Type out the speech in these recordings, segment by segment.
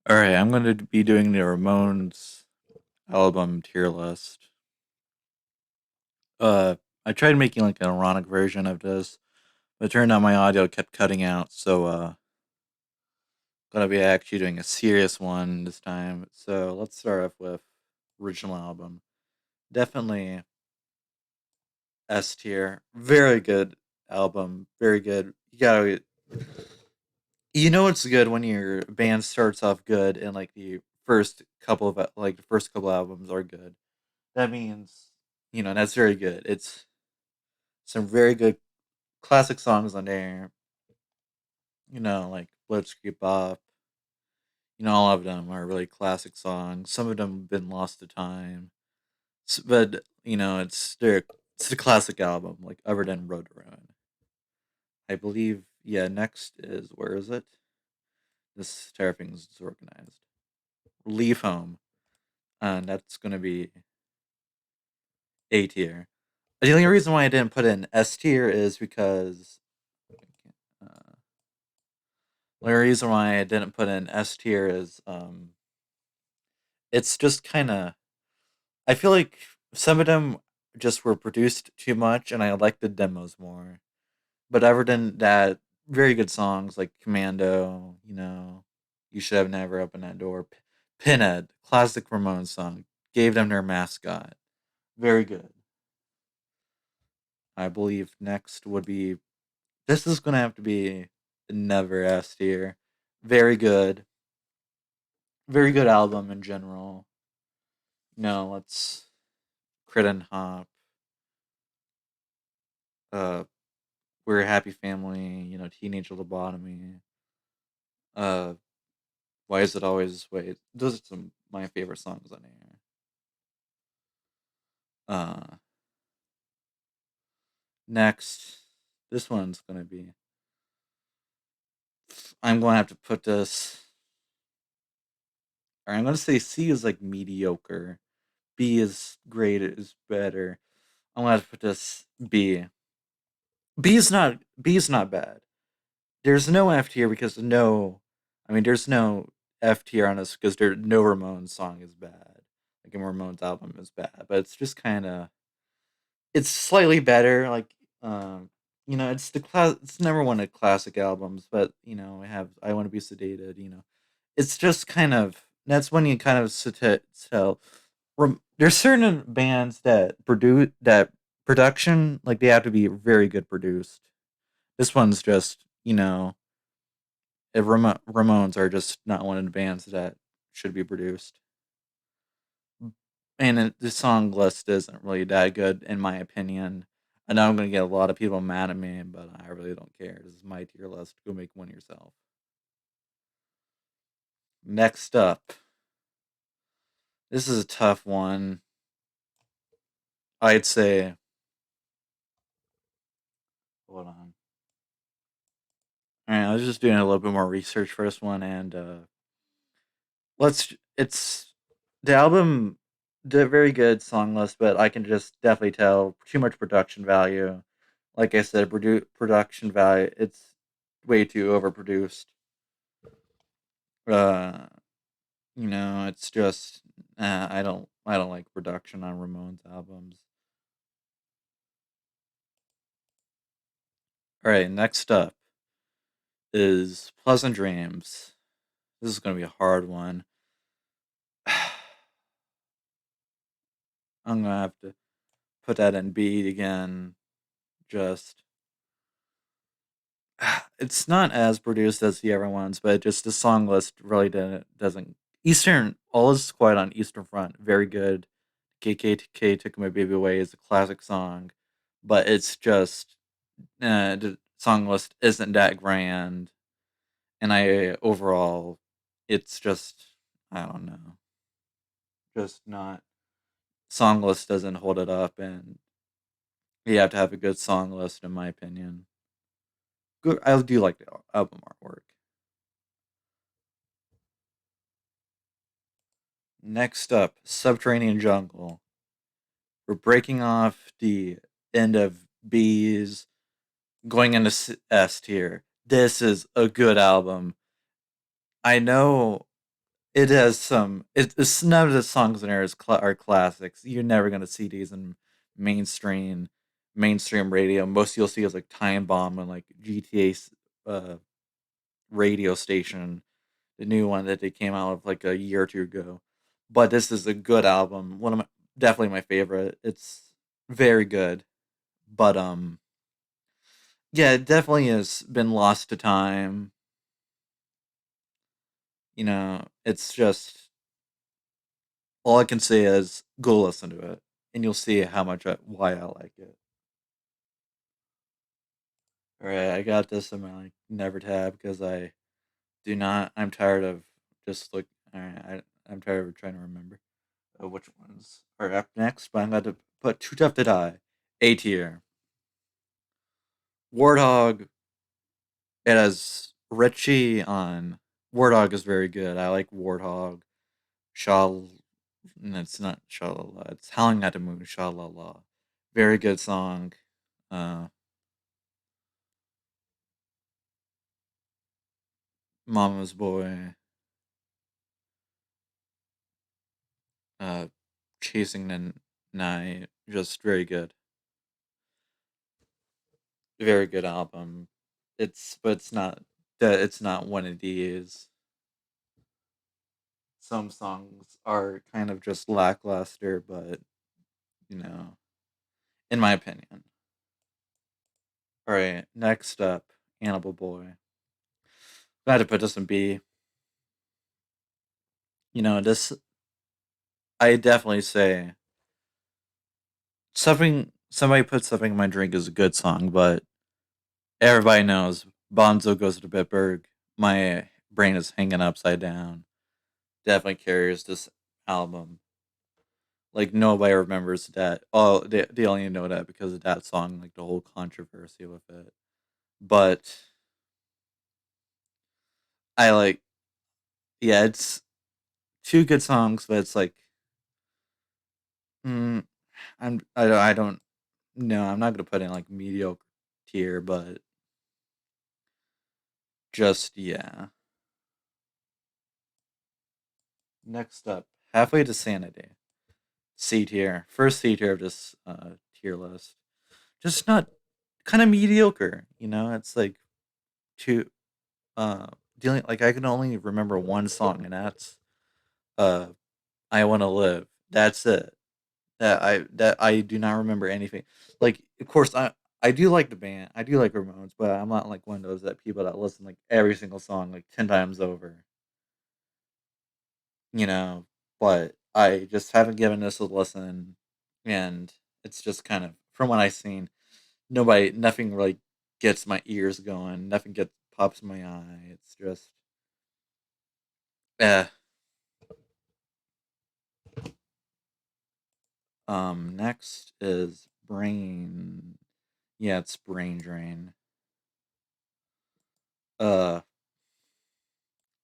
All right, I'm going to be doing the Ramones album tier list. Uh, I tried making like an ironic version of this, but it turned out my audio kept cutting out, so gonna be actually doing a serious one this time. So let's start off with original album. Definitely S tier. Very good album. Very good. You know it's good when your band starts off good and like the first couple albums are good. That means that's very good. It's some very good classic songs on there. Like Let's Creep Up. All of them are really classic songs. Some of them have been lost to time, but it's a classic album, like other than Road to Ruin. I believe. Yeah. Next is where is it? This everything's disorganized. Leave Home, and that's gonna be A tier. The only reason why I didn't put it in S tier is because uh, the only reason why I didn't put in S tier is it's just kind of I feel like some of them just were produced too much, and I like the demos more. But other than that, very good songs like Commando, You Should Have Never Opened That Door, Pinhead, classic Ramones song, gave them their mascot. Very good. I believe next would be this is gonna have to be Never S tier. Very good. Very good album in general. No, let's Crit and Hop. Uh, We're a Happy Family. Teenage Lobotomy. Uh, Why Is It Always This Way? Those are some of my favorite songs on here. Uh, Next, this one's gonna be. I'm going to have to put this. Or I'm gonna say C is like mediocre. B is great. Is better. I'm gonna have to put this B. B is not bad. There's no F tier because there's no F tier on this because no Ramones song is bad. Like a Ramones album is bad, but it's just kind of it's slightly better. Like it's it's never one of classic albums, but I have I Want to Be Sedated. It's just kind of that's when you kind of tell. There's certain bands that produce that production like they have to be very good produced. This one's just Ramones are just not one of the bands that should be produced. And the song list isn't really that good, in my opinion. I know I'm going to get a lot of people mad at me, but I really don't care. This is my tier list. Go make one yourself. Next up, this is a tough one. I'd say, hold on. All right, I was just doing a little bit more research for this one, and it's the album did a very good song list, but I can just definitely tell too much production value. Like I said, production value, it's way too overproduced. Uh, it's just I don't like production on Ramones albums. All right, next up is Pleasant Dreams. This is gonna be a hard one. I'm gonna have to put that in B again. Just it's not as produced as the other ones, but just the song list really doesn't. Eastern, all is quiet on Eastern Front, very good. KKK Took My Baby Away is a classic song, but it's just the song list isn't that grand, and I overall, it's just I don't know, just not song list doesn't hold it up, and you have to have a good song list in my opinion. Good, I do like the album artwork. Next up, Subterranean Jungle. We're breaking off the end of B's, going into S tier. This is a good album. I know it has some. It's none of the songs in there are classics. You're never gonna see these in mainstream mainstream radio. Most you'll see is like Time Bomb and like GTA radio station, the new one that they came out of like a year or two ago. But this is a good album. One of my definitely my favorite. It's very good. But yeah, it definitely has been lost to time. It's just all I can say is go listen to it, and you'll see how much why I like it. All right, I got this in my like never tab because I do not. I'm tired of just look. All right, I'm tired of trying to remember which ones are up next. But I'm going to put Too Tough to Die, A tier. Warthog. It has Richie on. Warthog is very good. I like Warthog. Shal. No, it's not Shalala. It's Howling at the Moon. Shalala. Very good song. Uh, Mama's Boy. Uh, Chasing the Night. Just very good. Very good album. But it's not that it's not one of these. Some songs are kind of just lackluster, but you know, in my opinion. All right, next up, Annibal Boy. Glad to put this in B. This I definitely say somebody put something in my drink is a good song, but everybody knows Bonzo Goes to Bitburg. My brain is hanging upside down. Definitely carries this album. Like nobody remembers that. Oh, they only know that because of that song, like the whole controversy with it. But I like, yeah, it's two good songs, but it's like, mm, I don't, no, I'm not gonna put in like mediocre tier, but just yeah. Next up, Halfway to Sanity, C tier, first C tier of this tier list. Just not kind of mediocre, It's like two dealing like I can only remember one song, and that's uh I Wanna Live. That's it. That I do not remember anything. Like, of course, I do like the band. I do like Ramones, but I'm not like one of those that people that listen like every single song like 10 times over. You know, but I just haven't given this a listen, and it's just kind of from what I've seen, nothing really gets my ears going. Nothing gets pops in my eye. It's just eh. Next is Brain. Yeah, it's Brain Drain. Uh,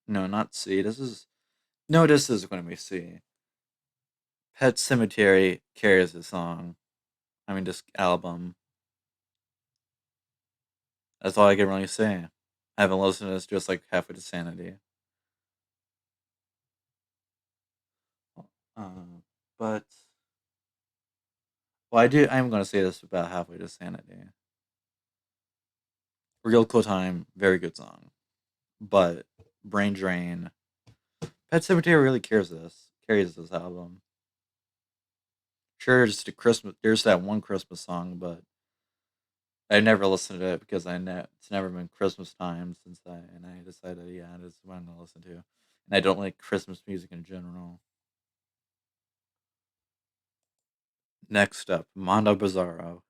no, not C. This is going to be C. Pet Cemetery carries the song. I mean, this album. That's all I can really say. I haven't listened to this just like halfway to Sanity. Uh, but well, I'm going to say this about halfway to Sanity. Real Cool Time, very good song. But Brain Drain, Pet Cemetery really carries this album. Sure, there's there's that one Christmas song, but I never listened to it because it's never been Christmas time and I decided, yeah, this is what I'm gonna listen to, and I don't like Christmas music in general. Next up, Mondo Bizarro.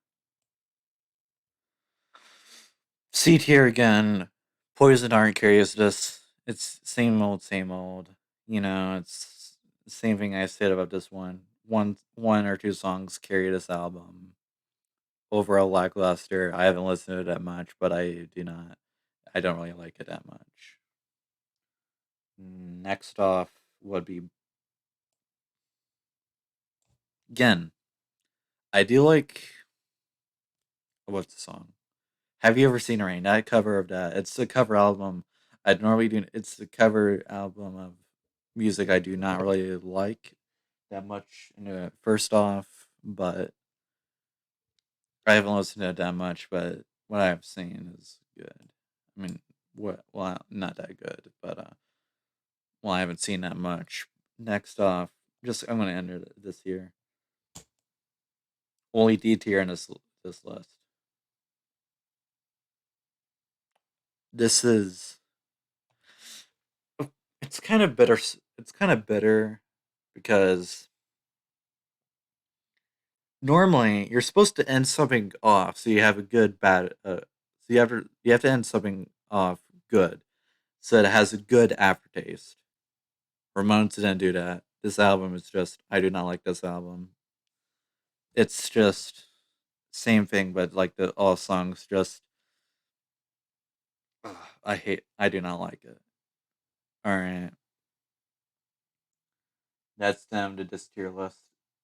C tier again. Poison Aren't Curious. It's same old, same old. It's the same thing I said about this one. One or two songs carry this album. Overall lackluster. I haven't listened to it that much, but I don't really like it that much. Next off would be again. I do like what's the song? Have you ever seen Rain? That cover of that. It's the cover album. I'd normally do. It's the cover album of. music I do not really like that much. First off, but I haven't listened to it that much. But what I've seen is good. I mean, what? Well, not that good, but well, I haven't seen that much. Next off, just I'm gonna enter this here. Only D tier in this list. This is it's kind of bitter. It's kind of bitter because normally you're supposed to end something off so you have a good bad. So you have to end something off good so that it has a good aftertaste. Ramones didn't do that. This album is just I do not like this album. It's just same thing, but like the all songs just ugh, I do not like it. All right, that's them to this tier list.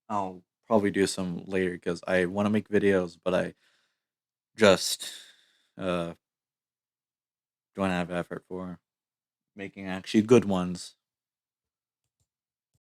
I'll probably do some later because I want to make videos, but I just uh don't have effort for making actually good ones.